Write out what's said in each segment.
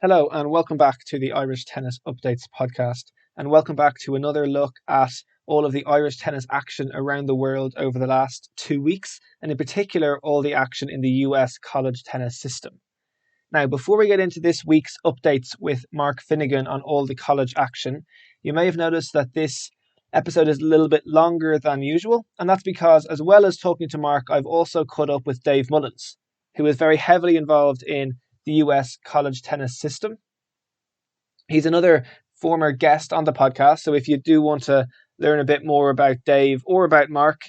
Hello, and welcome back to the Irish Tennis Updates podcast. And welcome back to another look at all of the Irish tennis action around the world over the last 2 weeks, and in particular, all the action in the US college tennis system. Now, before we get into this week's updates with Mark Finnegan on all the college action, you may have noticed that this episode is a little bit longer than usual, and that's because, as well as talking to Mark, I've also caught up with Dave Mullins, who is very heavily involved in the US college tennis system. He's another former guest on the podcast, so if you do want to learn a bit more about Dave or about Mark,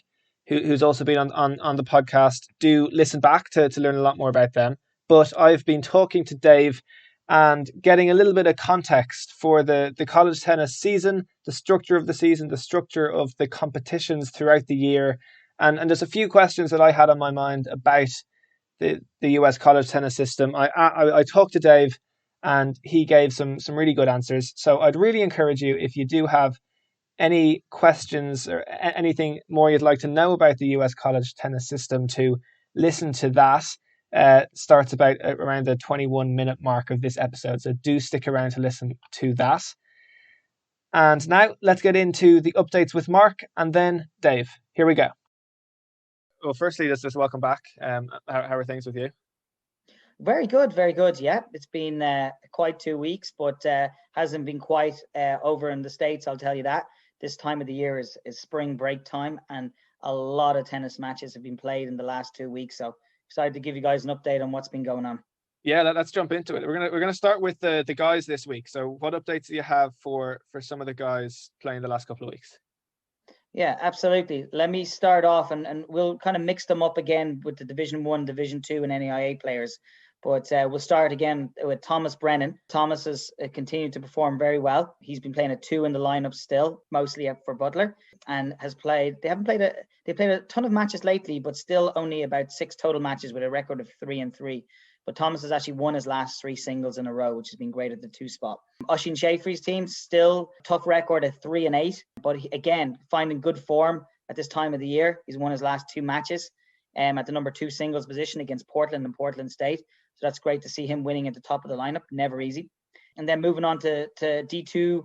who's also been on the podcast, do listen back to learn a lot more about them. But I've been talking to Dave and getting a little bit of context for the college tennis season, the structure of the season, the structure of the competitions throughout the year. And there's a few questions that I had on my mind about the US college tennis system. I talked to Dave and he gave some really good answers. So I'd really encourage you, if you do have any questions or anything more you'd like to know about the US college tennis system, to listen to that. Starts about around the 21-minute mark of this episode. So do stick around to listen to that. And now let's get into the updates with Mark and then Dave. Here we go. Well, firstly, just welcome back. How are things with you? Very good, very good. Yeah, it's been quite 2 weeks, but hasn't been quite over in the States, I'll tell you that. This time of the year is spring break time, and a lot of tennis matches have been played in the last 2 weeks. So excited to give you guys an update on what's been going on. Yeah, let's jump into it. We're gonna start with the guys this week. So what updates do you have for some of the guys playing the last couple of weeks? Yeah, absolutely. Let me start off, and we'll kind of mix them up again with the Division 1, Division 2 and NAIA players. But we'll start again with Thomas Brennan. Thomas has continued to perform very well. He's been playing a 2 in the lineup still, mostly for Butler, and has played. They played a ton of matches lately, but still only about 6 total matches with a record of 3-3. But Thomas has actually won his last 3 singles in a row, which has been great at the 2 spot. Oisin Schaefer's team, still tough record at 3-8, but again, finding good form at this time of the year. He's won his last 2 matches at the number 2 singles position against Portland and Portland State. So that's great to see him winning at the top of the lineup. Never easy. And then moving on to D2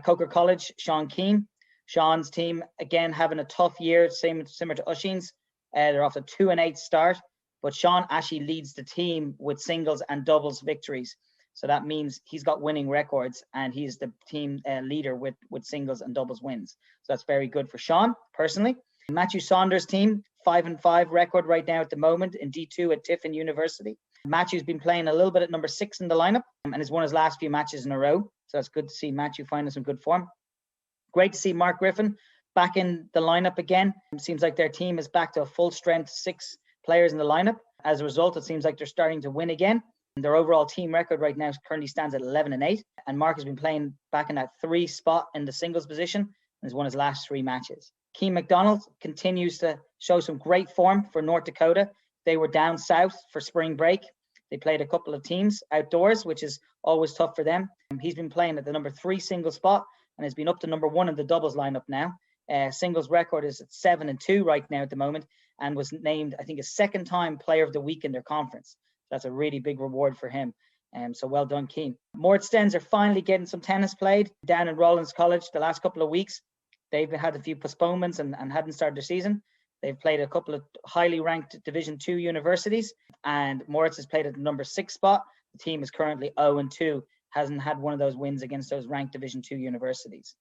Coker College, Sean Keane. Sean's team, again, having a tough year, similar to Oisin's. They're off a 2-8 start. But Sean actually leads the team with singles and doubles victories. So that means he's got winning records, and he's the team leader with singles and doubles wins. So that's very good for Sean, personally. Matthew Saunders' team, 5-5 record right now at the moment in D2 at Tiffin University. Matthew's been playing a little bit at number 6 in the lineup and has won his last few matches in a row. So it's good to see Matthew finding some good form. Great to see Mark Griffin back in the lineup again. It seems like their team is back to a full strength 6 players in the lineup. As a result, it seems like they're starting to win again. And their overall team record right now currently stands at 11-8. And Mark has been playing back in that 3 spot in the singles position and has won his last 3 matches. Keane McDonald continues to show some great form for North Dakota. They were down south for spring break. They played a couple of teams outdoors, which is always tough for them. He's been playing at the number 3 singles spot and has been up to number 1 in the doubles lineup now. Singles record is at 7-2 right now at the moment, and was named, I think, a 2nd time player of the week in their conference. That's a really big reward for him. So well done, Keane. Moritz Stens are finally getting some tennis played down in Rollins College the last couple of weeks. They've had a few postponements and hadn't started their season. They've played a couple of highly ranked Division 2 universities, and Moritz has played at the number 6 spot. The team is currently 0-2, hasn't had one of those wins against those ranked Division 2 universities.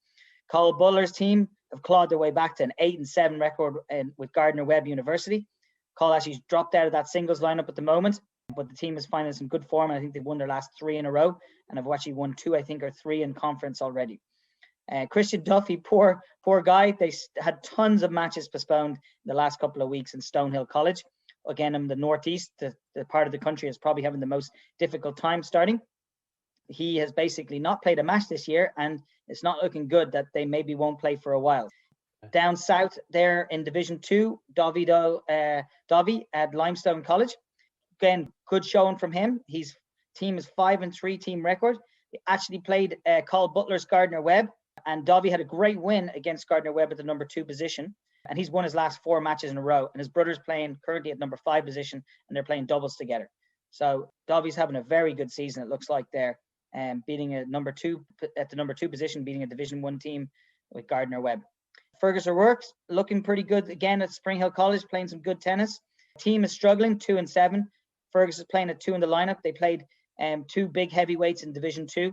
Carl Butler's team have clawed their way back to an 8-7 record with Gardner-Webb University. Carl actually dropped out of that singles lineup at the moment, but the team is finding some good form. I think they've won their last 3 in a row, and have actually won 2, I think, or 3 in conference already. Christian Duffy, poor guy. They had tons of matches postponed in the last couple of weeks in Stonehill College. Again, in the Northeast, the part of the country is probably having the most difficult time starting. He has basically not played a match this year, and it's not looking good that they maybe won't play for a while. Down south there in Division 2, Dovey at Limestone College. Again, good showing from him. His team is 5-3 team record. He actually played Carl Butler's Gardner-Webb, and Dovey had a great win against Gardner-Webb at the number 2 position. And he's won his last 4 matches in a row. And his brother's playing currently at number 5 position, and they're playing doubles together. So Dovey's having a very good season, it looks like there. beating a number two at the number 2 position, beating a Division 1 team with Gardner Webb. Fergus O'Rourke's looking pretty good again at Spring Hill College, playing some good tennis. Team is struggling, 2-7. Fergus is playing at 2 in the lineup. They played 2 big heavyweights in Division 2,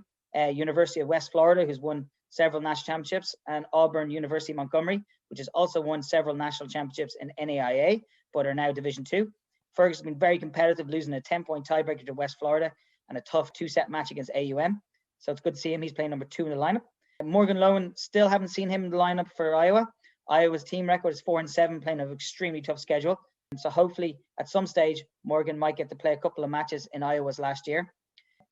University of West Florida, who's won several national championships, and Auburn University Montgomery, which has also won several national championships in NAIA, but are now Division 2. Fergus has been very competitive, losing a 10-point tiebreaker to West Florida and a tough 2-set match against AUM. So it's good to see him. He's playing number 2 in the lineup. Morgan Lowen, still haven't seen him in the lineup for Iowa. Iowa's team record is 4-7, playing an extremely tough schedule. So hopefully at some stage, Morgan might get to play a couple of matches in Iowa's last year.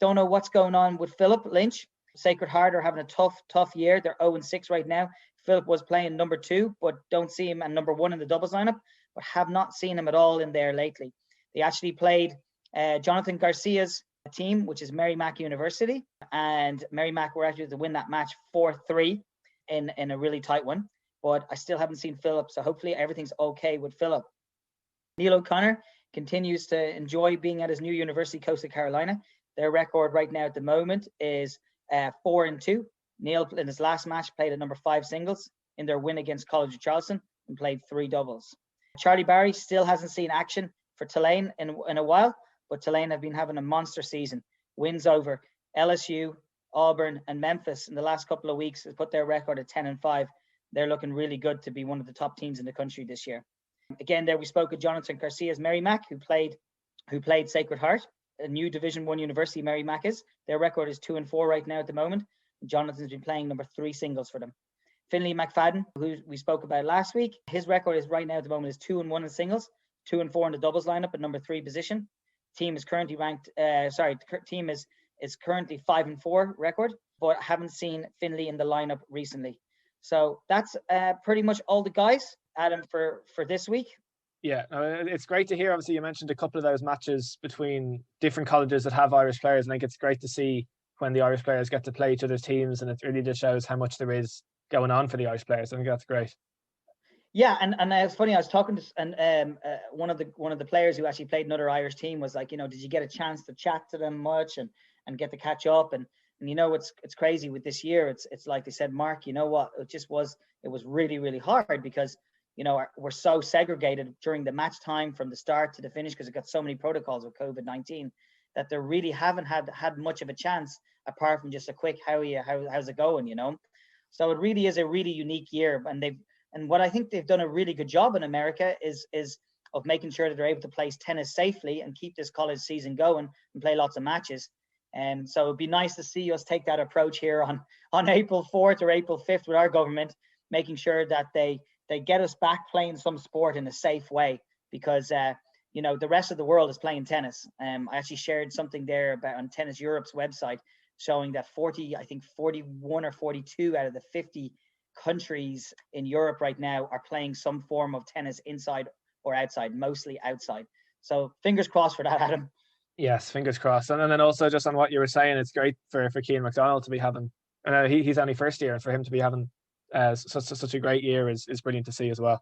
Don't know what's going on with Philip Lynch. Sacred Heart are having a tough year. They're 0-6 right now. Philip was playing number 2, but don't see him at number 1 in the doubles lineup, but have not seen him at all in there lately. They actually played Jonathan Garcia's team, which is Merrimack University, and Merrimack were actually to win that match 4-3 in a really tight one, but I still haven't seen Philip, so hopefully everything's okay with Philip. Neil O'Connor continues to enjoy being at his new university, Coastal Carolina. Their record right now at the moment is 4-2. Neil, in his last match, played a number 5 singles in their win against College of Charleston and played 3 doubles. Charlie Barry still hasn't seen action for Tulane in a while, but Tulane have been having a monster season. Wins over LSU, Auburn, and Memphis in the last couple of weeks has put their record at 10-5. They're looking really good to be one of the top teams in the country this year. Again, there we spoke of Jonathan Garcia's Merrimack, who played Sacred Heart, a new Division 1 university Merrimack is. Their record is 2-4 right now at the moment. Jonathan's been playing number 3 singles for them. Finley McFadden, who we spoke about last week, his record is right now at the moment is 2-1 in singles, 2-4 in the doubles lineup at number 3 position. Team is currently ranked. Team is currently 5-4 record, but haven't seen Finley in the lineup recently. So that's pretty much all the guys, Adam, for this week. Yeah, it's great to hear. Obviously, you mentioned a couple of those matches between different colleges that have Irish players, and I think it's great to see when the Irish players get to play each other's teams, and it really just shows how much there is going on for the Irish players. I think that's great. Yeah, and it's funny. I was talking to one of the players who actually played another Irish team was like, did you get a chance to chat to them much and get to catch up? And it's crazy with this year. It's like they said, Mark, you know what? It was really, really hard because we're so segregated during the match time from the start to the finish because it got so many protocols with COVID-19 that they really haven't had much of a chance apart from just a quick how's it going, So it really is a really unique year, and what I think they've done a really good job in America is of making sure that they're able to play tennis safely and keep this college season going and play lots of matches. And so it'd be nice to see us take that approach here on April 4th or April 5th with our government, making sure that they get us back playing some sport in a safe way because, the rest of the world is playing tennis. I actually shared something there about on Tennis Europe's website showing that 41 or 42 out of the 50 countries in Europe right now are playing some form of tennis inside or outside, mostly outside. So fingers crossed for that, Adam. Yes, fingers crossed. And then also just on what you were saying, it's great for Keane McDonald to be having, he's only first year, and for him to be having such a great year is brilliant to see as well.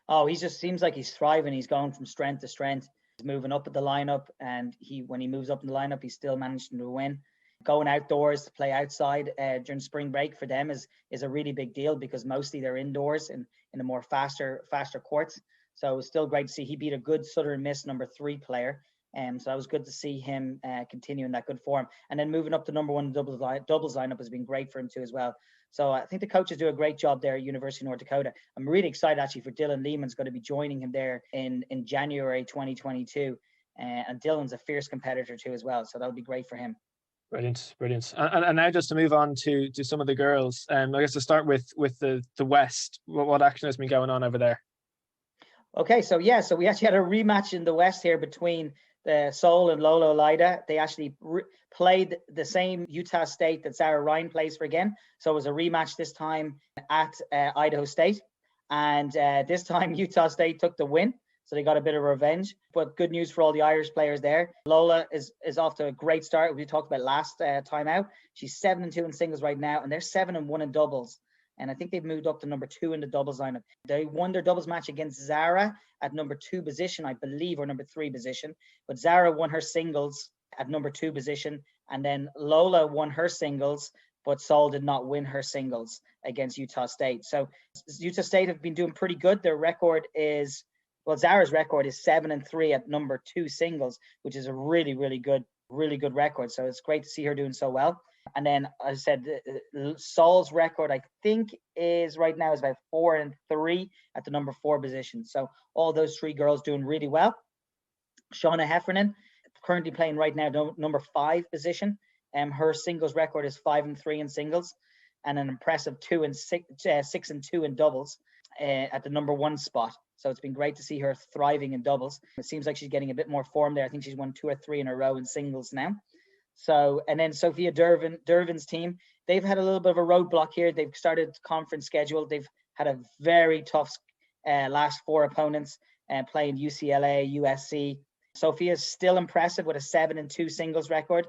Oh, he just seems like he's thriving. He's going from strength to strength. He's moving up at the lineup, and when he moves up in the lineup, he's still managing to win. Going outdoors to play outside during spring break for them is a really big deal because mostly they're indoors in the more faster courts. So it was still great to see he beat a good Southern Miss number 3 player. So that was good to see him continuing that good form. And then moving up to number 1 doubles lineup has been great for him too as well. So I think the coaches do a great job there at University of North Dakota. I'm really excited actually for Dylan Lehman's going to be joining him there in January 2022. And Dylan's a fierce competitor too as well. So that'll be great for him. Brilliant. And now just to move on to some of the girls, I guess to start with the West, what action has been going on over there? Okay, so we actually had a rematch in the West here between the Seoul and Lolo Lida. They actually played the same Utah State that Zara Ryan plays for again. So it was a rematch this time at Idaho State. And this time Utah State took the win. So they got a bit of revenge. But good news for all the Irish players there. Lola is off to a great start. We talked about last time out. She's 7-2 in singles right now. And they're 7-1 in doubles. And I think they've moved up to number 2 in the doubles lineup. They won their doubles match against Zara at number 2 position, I believe, or number 3 position. But Zara won her singles at number 2 position And then Lola won her singles, but Sol did not win her singles against Utah State. So Utah State have been doing pretty good. Their record is, well, Zara's record is 7-3 at number 2 singles, which is a really, really good record. So it's great to see her doing so well. And then, as I said, Sol's record, I think, is right now is about 4-3 at the number 4 position. So all those 3 girls doing really well. Shauna Heffernan, currently playing right now number 5 position. Her singles record is 5-3 in singles, and an impressive 6-2 in doubles at the number 1 spot. So it's been great to see her thriving in doubles. It seems like she's getting a bit more form there. I think she's won 2 or 3 in a row in singles now. So, and then Sophia Dervin's team, they've had a little bit of a roadblock here. They've started conference schedule. They've had a very tough last 4 opponents, playing UCLA, USC. Sophia's still impressive with a 7-2 singles record.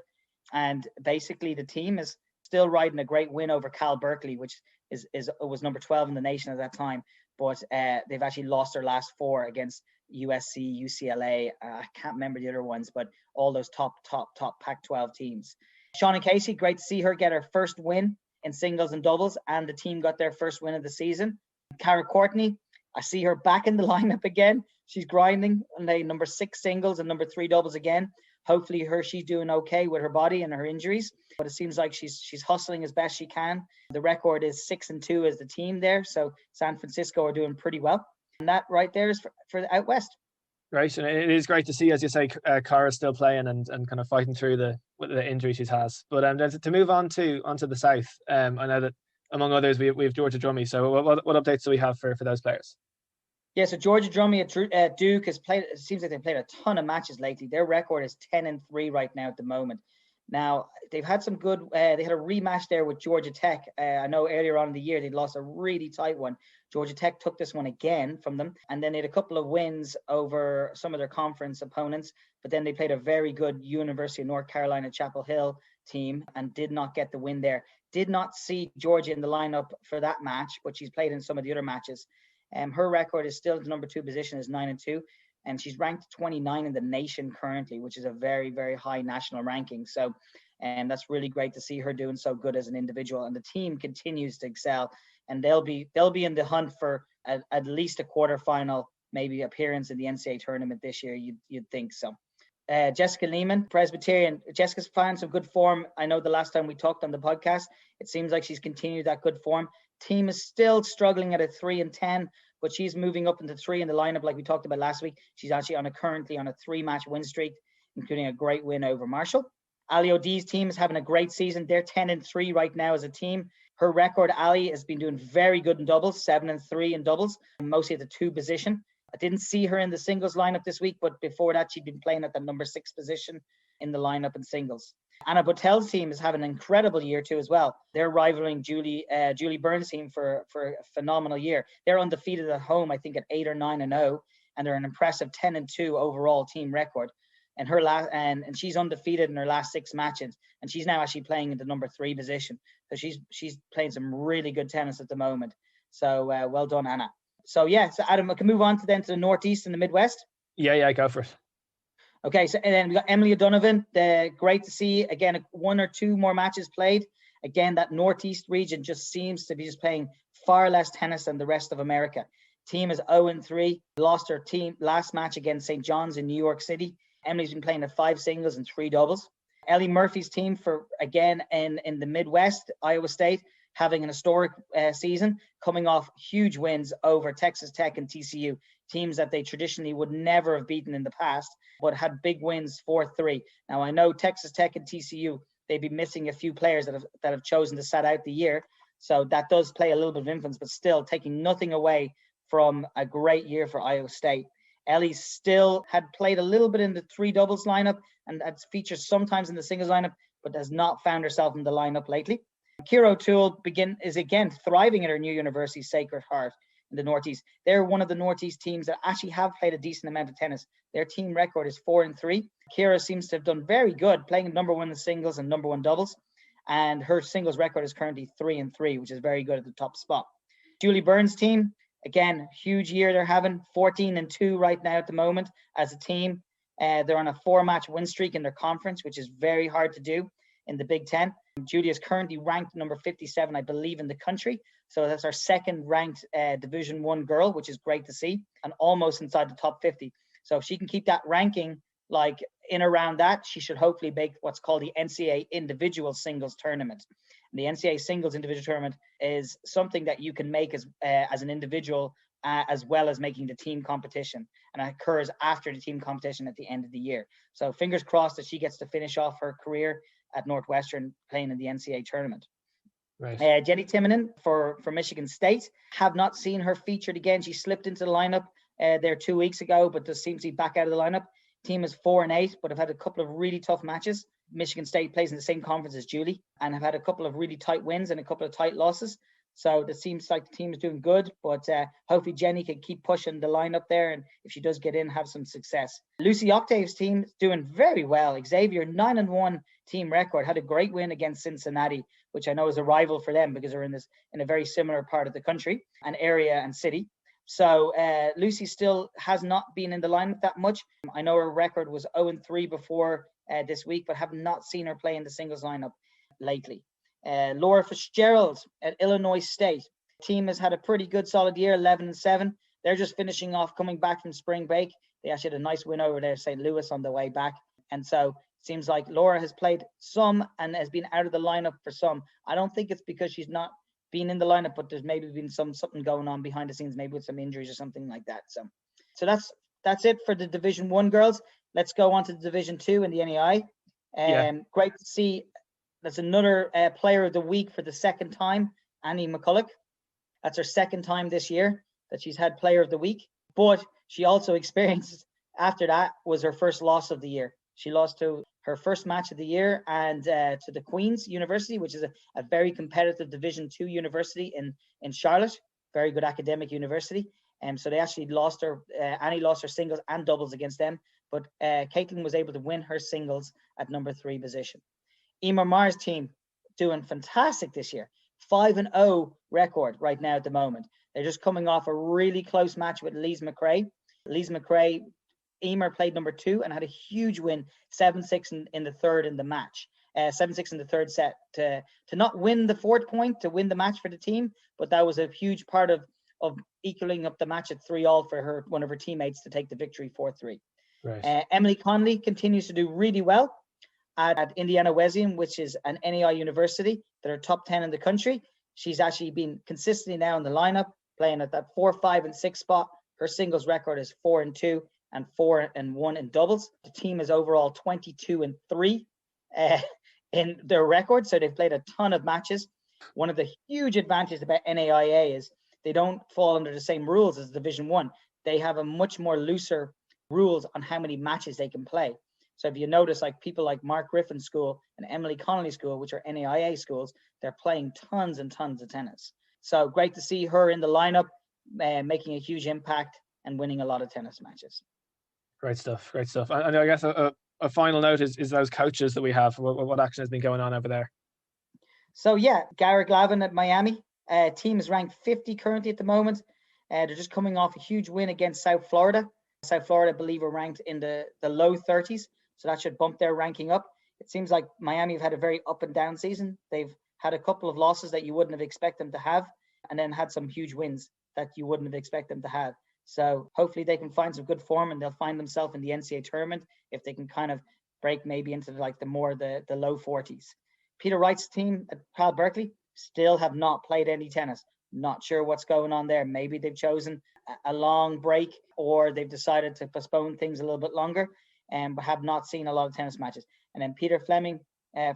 And basically the team is still riding a great win over Cal Berkeley, which was number 12 in the nation at that time. But they've actually lost their last 4 against USC, UCLA. I can't remember the other ones, but all those top Pac-12 teams. Shauna Casey, great to see her get her first win in singles and doubles, and the team got their first win of the season. Cara Courtney, I see her back in the lineup again. She's grinding on the number 6 singles and number 3 doubles again. Hopefully she's doing okay with her body and her injuries, but it seems like she's hustling as best she can. The record is 6-2 as the team there. So San Francisco are doing pretty well. And that right there is for out west. Right, and it is great to see, as you say, Carr is still playing and kind of fighting through the injury she has. But to move on to the south, I know that among others we have Georgia Drummy. So what updates do we have for those players? Yeah, so Georgia Drummy at Duke has played. It seems like they've played a ton of matches lately. Their record is 10-3 right now at the moment. Now they've had some good. They had a rematch there with Georgia Tech. I know earlier on in the year they'd lost a really tight one. Georgia Tech took this one again from them, and then they had a couple of wins over some of their conference opponents. But then they played a very good University of North Carolina Chapel Hill team and did not get the win there. Did not see Georgia in the lineup for that match, but she's played in some of the other matches. Her record is still at the number 2 position, is 9-2, and she's ranked 29 in the nation currently, which is a very, very high national ranking. So, that's really great to see her doing so good as an individual. And the team continues to excel, and they'll be in the hunt for at least a quarterfinal, maybe appearance in the NCAA tournament this year. You'd think so. Jessica Lehman, Presbyterian. Jessica's finding some good form. I know the last time we talked on the podcast, it seems like she's continued that good form. Team is still struggling at a 3-10, but she's moving up into 3 in the lineup like we talked about last week. She's actually currently on a 3-match win streak, including a great win over Marshall. Ali O'D's team is having a great season. They're 10-3 right now as a team. Her record, Ali, has been doing very good in doubles, 7-3 in doubles, mostly at the 2 position. I didn't see her in the singles lineup this week, but before that, she'd been playing at the number 6 position in the lineup in singles. Anna Botel's team is having an incredible year too as well. They're rivaling Julie Burns' team for a phenomenal year. They're undefeated at home, I think, at 8 or 9-0, and they're an impressive 10-2 overall team record. And her and she's undefeated in her last 6 matches, and she's now actually playing in the number 3 position. So she's playing some really good tennis at the moment. So well done, Anna. So so Adam, I can move on to the Northeast and the Midwest. Yeah, go for it. Okay, so and then we got Emily Donovan. Great to see again 1 or 2 more matches played. Again, that Northeast region just seems to be just playing far less tennis than the rest of America. Team is 0-3. Lost her team last match against St. John's in New York City. Emily's been playing at 5 singles and 3 doubles. Ellie Murphy's team in the Midwest, Iowa State, having an historic season, coming off huge wins over Texas Tech and TCU, teams that they traditionally would never have beaten in the past, but had big wins 4-3. Now, I know Texas Tech and TCU, they'd be missing a few players that have chosen to sit out the year, so that does play a little bit of influence, but still taking nothing away from a great year for Iowa State. Ellie still had played a little bit in the 3 doubles lineup and had featured sometimes in the singles lineup, but has not found herself in the lineup lately. Kira O'Toole is again thriving at her new university, Sacred Heart, in the Northeast. They're one of the Northeast teams that actually have played a decent amount of tennis. Their team record is 4-3. Kira seems to have done very good, playing number 1 in singles and number 1 doubles. And her singles record is currently 3-3, which is very good at the top spot. Julie Burns' team, again, huge year they're having, 14-2 right now at the moment as a team. They're on a 4-match win streak in their conference, which is very hard to do. in the Big Ten. Julie is currently ranked number 57, I believe, in the country. So that's our second ranked Division 1 girl, which is great to see, and almost inside the top 50. So if she can keep that ranking like in around that, she should hopefully make what's called the Ncaa individual singles tournament. And the Ncaa singles individual tournament is something that you can make as an individual as well as making the team competition, and it occurs after the team competition at the end of the year. So fingers crossed that she gets to finish off her career at Northwestern playing in the Ncaa tournament. Right. Jenny Timonen for Michigan State. Have not seen her featured again. She slipped into the lineup there 2 weeks ago, but does seem to be back out of the lineup. Team is 4-8, but have had a couple of really tough matches. Michigan State plays in the same conference as Julie and have had a couple of really tight wins and a couple of tight losses. So it seems like the team is doing good, but hopefully Jenny can keep pushing the lineup there, and if she does get in, have some success. Lucy Octave's team is doing very well. Xavier, 9-1 team record, had a great win against Cincinnati, which I know is a rival for them because they're in a very similar part of the country and area and city. So Lucy still has not been in the lineup that much. I know her record was 0-3 before this week, but have not seen her play in the singles lineup lately. Laura Fitzgerald at Illinois State. Team has had a pretty good solid year, 11-7. They're just finishing off, coming back from spring break. They actually had a nice win over there, St. Louis, on the way back. And so it seems like Laura has played some and has been out of the lineup for some. I don't think it's because she's not been in the lineup, but there's maybe been something going on behind the scenes, maybe with some injuries or something like that. So that's it for the Division 1 girls. Let's go on to the Division 2 in the NEI. Great to see. That's another player of the week for the second time, Annie Mcculloch. That's her second time this year that she's had player of the week. But she also experienced, after that, was her first loss of the year. She lost to her first match of the year and to the Queen's University, which is a very competitive Division 2 university in Charlotte, very good academic university. So they actually lost her, Annie lost her singles and doubles against them, but Caitlin was able to win her singles at number 3 position. Emer Mar's team doing fantastic this year. 5-0 record right now at the moment. They're just coming off a really close match with Lise McRae. Lise McRae, Emer played number 2 and had a huge win, 7-6 in the third in the match. 7-6 in the third set to not win the fourth point, to win the match for the team, but that was a huge part of equaling up the match at 3-all for one of her teammates to take the victory 4-3. Right. Emily Conley continues to do really well at Indiana Wesleyan, which is an NEI university that are top 10 in the country. She's actually been consistently now in the lineup, playing at that 4, 5, and 6 spot. Her singles record is 4-2 and 4-1 in doubles. The team is overall 22-3 in their record, so they've played a ton of matches. One of the huge advantages about NAIA is they don't fall under the same rules as Division 1. They have a much more looser rules on how many matches they can play. So if you notice, like people like Mark Griffin's school and Emily Connolly school, which are NAIA schools, they're playing tons and tons of tennis. So great to see her in the lineup, making a huge impact and winning a lot of tennis matches. Great stuff. And I guess a final note is those coaches that we have. What action has been going on over there? So yeah, Garrett Glavin at Miami. Team is ranked 50 currently at the moment. They're just coming off a huge win against South Florida. South Florida, I believe, are ranked in the low 30s. So that should bump their ranking up. It seems like Miami have had a very up and down season. They've had a couple of losses that you wouldn't have expected them to have, and then had some huge wins that you wouldn't have expected them to have. So hopefully they can find some good form and they'll find themselves in the NCAA tournament if they can kind of break maybe into the low 40s. Peter Wright's team at Cal Berkeley still have not played any tennis. Not sure what's going on there. Maybe they've chosen a long break or they've decided to postpone things a little bit longer. But have not seen a lot of tennis matches. And then Peter Fleming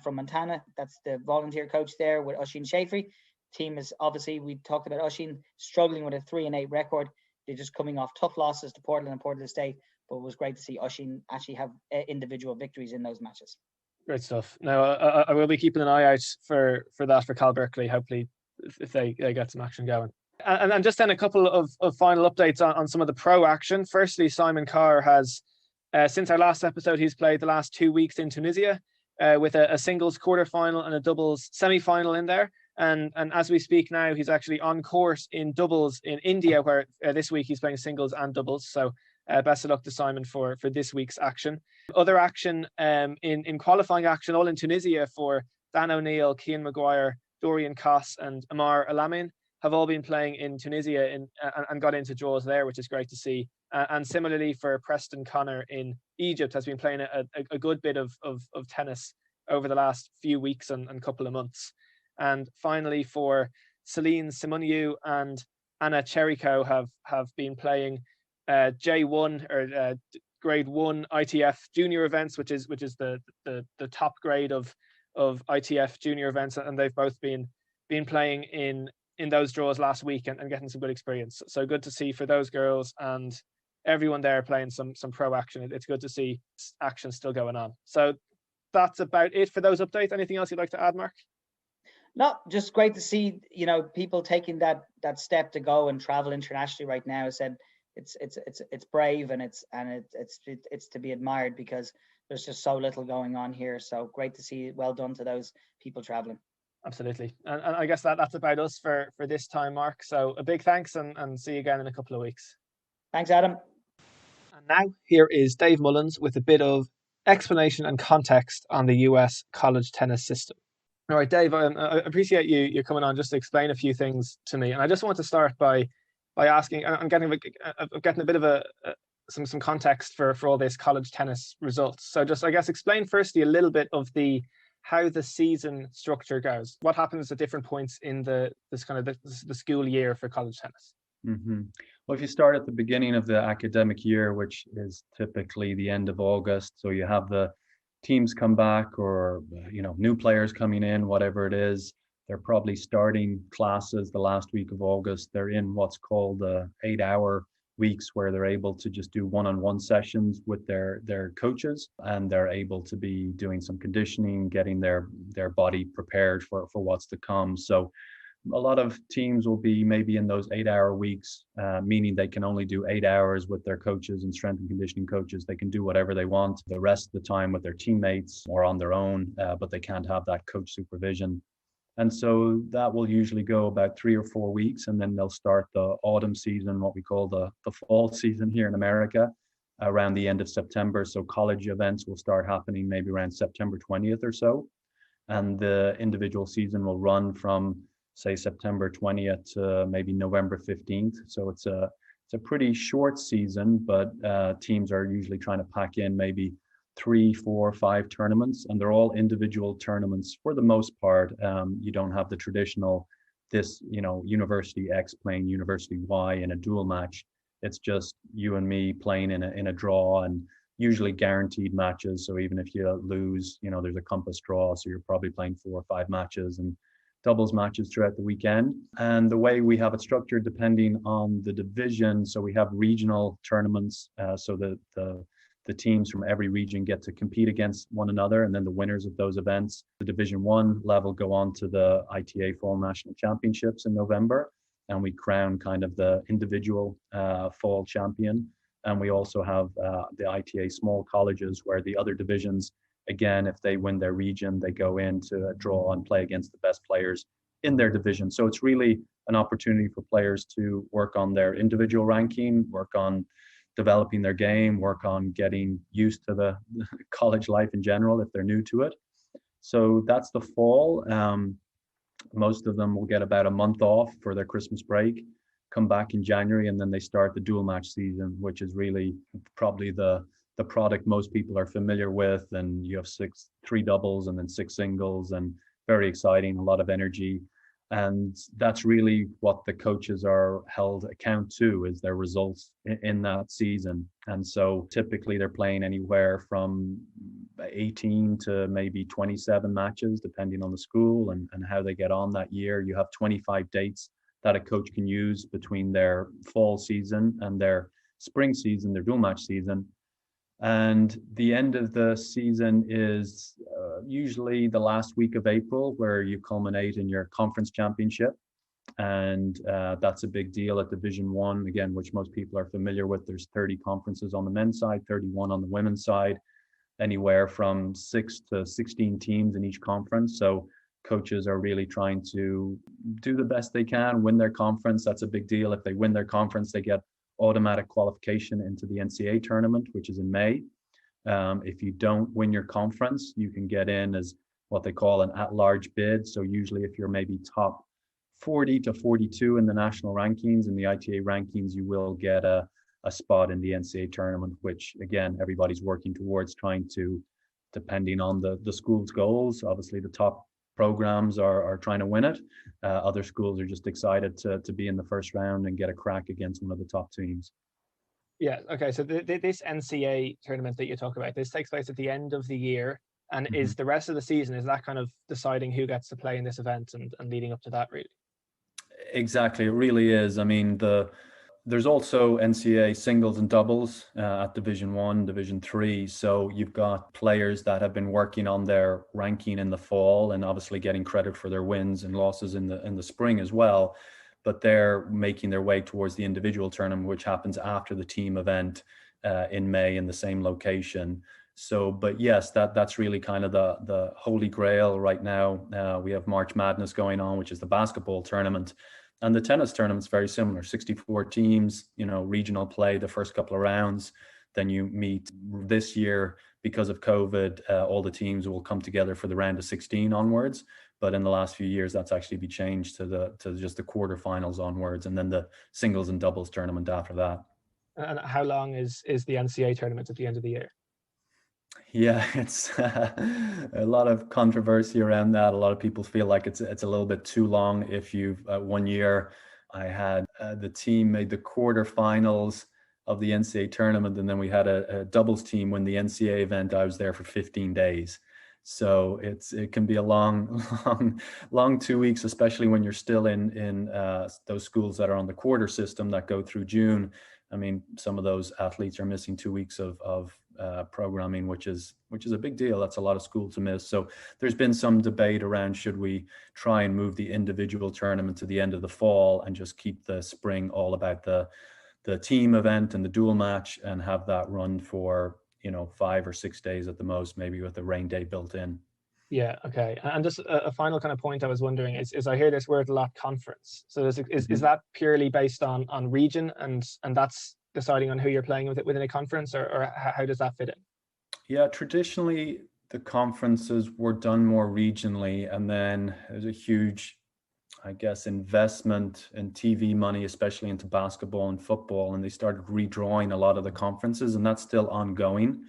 from Montana, that's the volunteer coach there with Oisin Shafrey. Team is obviously, we talked about Oisin struggling with a 3-8 record. They're just coming off tough losses to Portland and Portland State, but it was great to see Oisin actually have individual victories in those matches. Great stuff. Now, I will be keeping an eye out for that for Cal Berkeley, hopefully, if they get some action going. And just then a couple of final updates on some of the pro action. Firstly, Simon Carr has... since our last episode, he's played the last 2 weeks in Tunisia with a singles quarterfinal and a doubles semi-final in there. And as we speak now, he's actually on course in doubles in India, where this week he's playing singles and doubles. So best of luck to Simon for this week's action. Other action in qualifying action, all in Tunisia for Dan O'Neill, Keane Maguire, Dorian Koss and Amar Alamin have all been playing in Tunisia and got into draws there, which is great to see. And similarly for Preston Connor in Egypt, has been playing a good bit of tennis over the last few weeks and couple of months. And finally for Celine Simoniou and Anna Cheriko have been playing J1 or grade 1 ITF junior events, which is the top grade of ITF junior events, and they've both been playing in those draws last week and getting some good experience. So good to see for those girls and everyone there playing some pro action. It's good to see action still going on. So that's about it for those updates. Anything else you'd like to add, Mark? No, just great to see, people taking that step to go and travel internationally right now. I said it's brave and it's to be admired because there's just so little going on here. So great to see. Well done to those people traveling. Absolutely. And I guess that's about us for this time, Mark. So a big thanks and see you again in a couple of weeks. Thanks, Adam. And now here is Dave Mullins with a bit of explanation and context on the US college tennis system. All right, Dave, I appreciate you coming on just to explain a few things to me. And I just want to start by asking, I'm getting a bit of some context for all this college tennis results. So just, I guess, explain firstly a little bit of how the season structure goes. What happens at different points in the school year for college tennis? Mm-hmm. Well, if you start at the beginning of the academic year, which is typically the end of August, so you have the teams come back or new players coming in, whatever it is, they're probably starting classes the last week of August. They're in what's called 8-hour weeks where they're able to just do one-on-one sessions with their coaches, and they're able to be doing some conditioning, getting their body prepared for what's to come. So a lot of teams will be maybe in those 8-hour weeks, meaning they can only do 8 hours with their coaches and strength and conditioning coaches. They can do whatever they want the rest of the time with their teammates or on their own, but they can't have that coach supervision. And so that will usually go about 3 or 4 weeks, and then they'll start the autumn season, what we call the fall season here in America, around the end of September. So college events will start happening maybe around September 20th or so. And the individual season will run from, say, September 20th to maybe November 15th. So it's a pretty short season, but teams are usually trying to pack in maybe 3, 4, 5 tournaments, and they're all individual tournaments for the most part. You don't have the traditional University X playing University Y in a dual match. It's just you and me playing in a draw, and usually guaranteed matches. So even if you lose, there's a compass draw, so you're probably playing 4 or 5 matches and doubles matches throughout the weekend. And the way we have it structured, depending on the division, so we have regional tournaments, so the teams from every region get to compete against one another, and then the winners of those events, the Division 1 level, go on to the ITA Fall National Championships in November, and we crown kind of the individual fall champion. And we also have the ITA Small Colleges, where the other divisions, again, if they win their region, they go into a draw and play against the best players in their division. So it's really an opportunity for players to work on their individual ranking, work on developing their game, work on getting used to the college life in general if they're new to it. So that's the fall. Most of them will get about a month off for their Christmas break, come back in January, and then they start the dual match season, which is really probably the product most people are familiar with. And you have 3 doubles and then 6 singles, and very exciting, a lot of energy. And that's really what the coaches are held account to, is their results in that season. And so typically they're playing anywhere from 18 to maybe 27 matches, depending on the school and how they get on that year. You have 25 dates that a coach can use between their fall season and their spring season, their dual match season. And the end of the season is usually the last week of April, where you culminate in your conference championship. And that's a big deal at Division 1, again, which most people are familiar with. There's 30 conferences on the men's side, 31 on the women's side, anywhere from 6 to 16 teams in each conference. So coaches are really trying to do the best they can, win their conference. That's a big deal. If they win their conference, they get automatic qualification into the NCAA tournament, which is in May. If you don't win your conference, you can get in as what they call an at-large bid. So usually if you're maybe top 40 to 42 in the national rankings, in the ITA rankings, you will get a spot in the NCAA tournament, which again, everybody's working towards, trying to, depending on the school's goals. Obviously the top programs are trying to win it. Other schools are just excited to be in the first round and get a crack against one of the top teams. Yeah. Okay. So this NCAA tournament that you talk about, this takes place at the end of the year, and is the rest of the season, is that kind of deciding who gets to play in this event and leading up to that, really? Exactly, it really is. I mean, there's also NCAA singles and doubles at Division 1, Division 3. So you've got players that have been working on their ranking in the fall and obviously getting credit for their wins and losses in the spring as well. But they're making their way towards the individual tournament, which happens after the team event in May in the same location. So, but yes, that's really kind of the holy grail right now. We have March Madness going on, which is the basketball tournament. And the tennis tournament's very similar, 64 teams, regional play the first couple of rounds. Then you meet this year, because of COVID, all the teams will come together for the round of 16 onwards. But in the last few years, that's actually been changed to just the quarterfinals onwards, and then the singles and doubles tournament after that. And how long is the NCAA tournament at the end of the year? Yeah, it's a lot of controversy around that. A lot of people feel like it's a little bit too long. If you've 1 year, I had the team made the quarterfinals of the NCAA tournament, and then we had a doubles team win the NCAA event. I was there for 15 days. So it can be a long 2 weeks, especially when you're still in those schools that are on the quarter system that go through June. I mean, some of those athletes are missing 2 weeks of programming, which is a big deal. That's a lot of school to miss. So there's been some debate around, should we try and move the individual tournament to the end of the fall and just keep the spring all about the team event and the dual match, and have that run for 5 or 6 days at the most, maybe with a rain day built in. Yeah. Okay. And just a final kind of point I was wondering is I hear this word a lot, conference. So is that purely based on region, and that's deciding on who you're playing with within a conference, or how does that fit in? Yeah, traditionally the conferences were done more regionally, and then there's a huge, I guess, investment in TV money, especially into basketball and football, and they started redrawing a lot of the conferences, and that's still ongoing.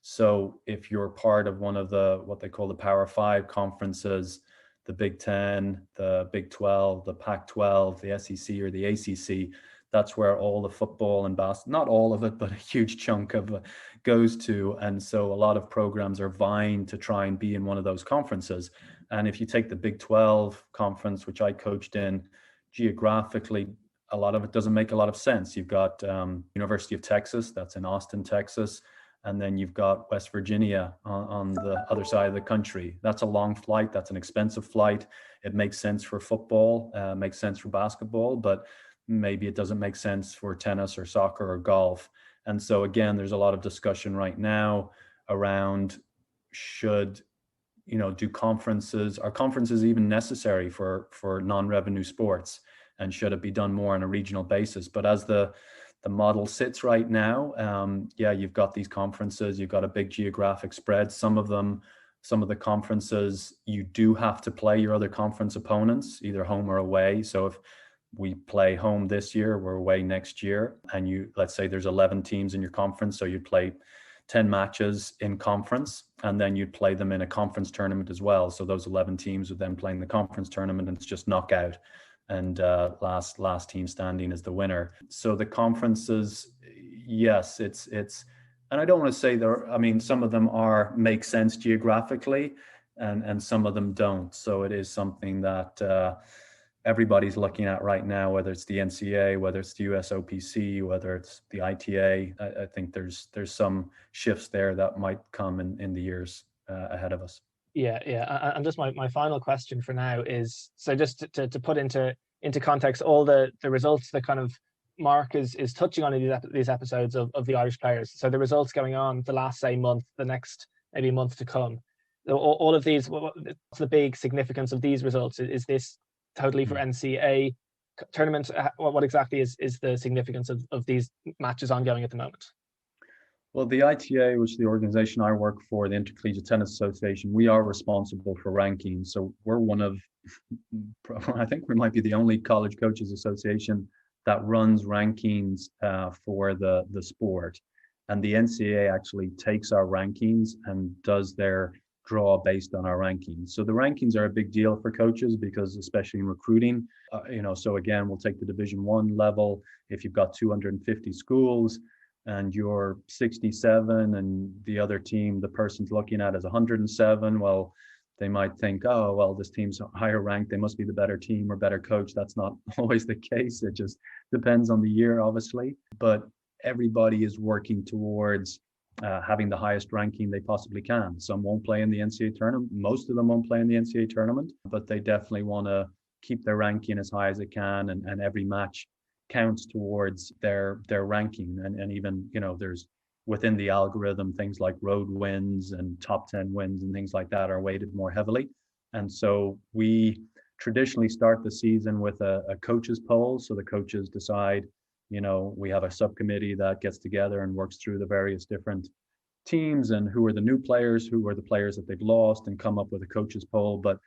So if you're part of one of the, what they call the Power 5 conferences, the Big 10, the Big 12, the Pac-12, the SEC or the ACC, that's where all the football and basketball, not all of it, but a huge chunk of it goes to. And so a lot of programs are vying to try and be in one of those conferences. And if you take the Big 12 conference, which I coached in, geographically, a lot of it doesn't make a lot of sense. You've got University of Texas, that's in Austin, Texas. And then you've got West Virginia on the other side of the country. That's a long flight. That's an expensive flight. It makes sense for football, makes sense for basketball, but maybe it doesn't make sense for tennis or soccer or golf. And so again, there's a lot of discussion right now around are conferences even necessary for non-revenue sports? And should it be done more on a regional basis? But as the model sits right now, you've got these conferences, you've got a big geographic spread. Some of the conferences, you do have to play your other conference opponents, either home or away. So if we play home this year, we're away next year, and let's say there's 11 teams in your conference, so you play 10 matches in conference, and then you'd play them in a conference tournament as well. So those 11 teams would then play in the conference tournament, and it's just knockout. And last team standing is the winner. So the conferences, yes, it's, and I don't want to say some of them make sense geographically, and some of them don't. So it is something that everybody's looking at right now, whether it's the NCAA, whether it's the USOPC, whether it's the ITA. I think there's some shifts there that might come in the years ahead of us. Yeah. And just my final question for now is, so just to put into context all the results that kind of Mark is touching on in these episodes of the Irish players. So the results going on the last, say, month, the next maybe month to come. All of these, what's the big significance of these results? Is this totally for NCAA tournament? What exactly is the significance of these matches ongoing at the moment? Well, the ITA, which is the organization I work for, the Intercollegiate Tennis Association, we are responsible for rankings. So we're one of, I think we might be the only college coaches association that runs rankings for the sport. And the NCAA actually takes our rankings and does their draw based on our rankings. So the rankings are a big deal for coaches because, especially in recruiting, so again, we'll take the Division I level. If you've got 250 schools, and you're 67 and the other team, the person's looking at is 107, well, they might think, oh, well, this team's higher ranked, they must be the better team or better coach. That's not always the case. It just depends on the year, obviously. But everybody is working towards having the highest ranking they possibly can. Some won't play in the NCAA tournament. Most of them won't play in the NCAA tournament, but they definitely want to keep their ranking as high as it can, and every match counts towards their ranking. And even, there's within the algorithm, things like road wins and top 10 wins and things like that are weighted more heavily. And so we traditionally start the season with a coaches poll. So the coaches decide, we have a subcommittee that gets together and works through the various different teams and who are the new players, who are the players that they've lost, and come up with a coaches poll. But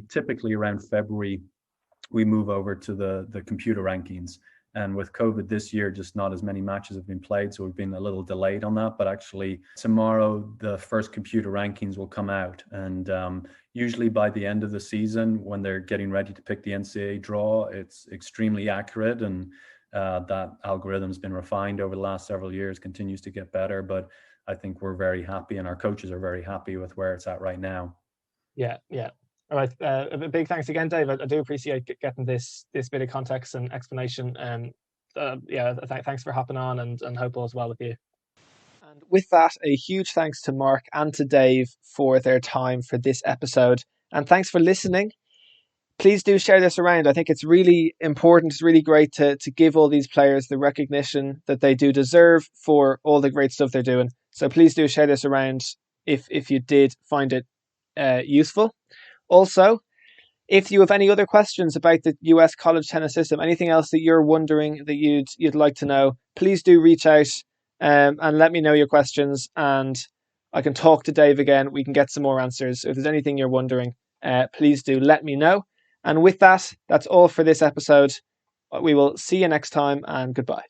typically around February, we move over to the computer rankings. And with COVID this year, just not as many matches have been played, so we've been a little delayed on that. But actually tomorrow, the first computer rankings will come out. And usually by the end of the season, when they're getting ready to pick the NCAA draw, it's extremely accurate. And that algorithm has been refined over the last several years, continues to get better. But I think we're very happy, and our coaches are very happy with where it's at right now. Yeah. All right. A big thanks again, Dave. I do appreciate getting this bit of context and explanation. Thanks for hopping on, and hope all's well with you. And with that, a huge thanks to Mark and to Dave for their time for this episode. And thanks for listening. Please do share this around. I think it's really important. It's really great to give all these players the recognition that they do deserve for all the great stuff they're doing. So please do share this around if you did find it useful. Also, if you have any other questions about the US college tennis system, anything else that you're wondering that you'd like to know, please do reach out and let me know your questions, and I can talk to Dave again. We can get some more answers. If there's anything you're wondering, please do let me know. And with that, that's all for this episode. We will see you next time, and goodbye.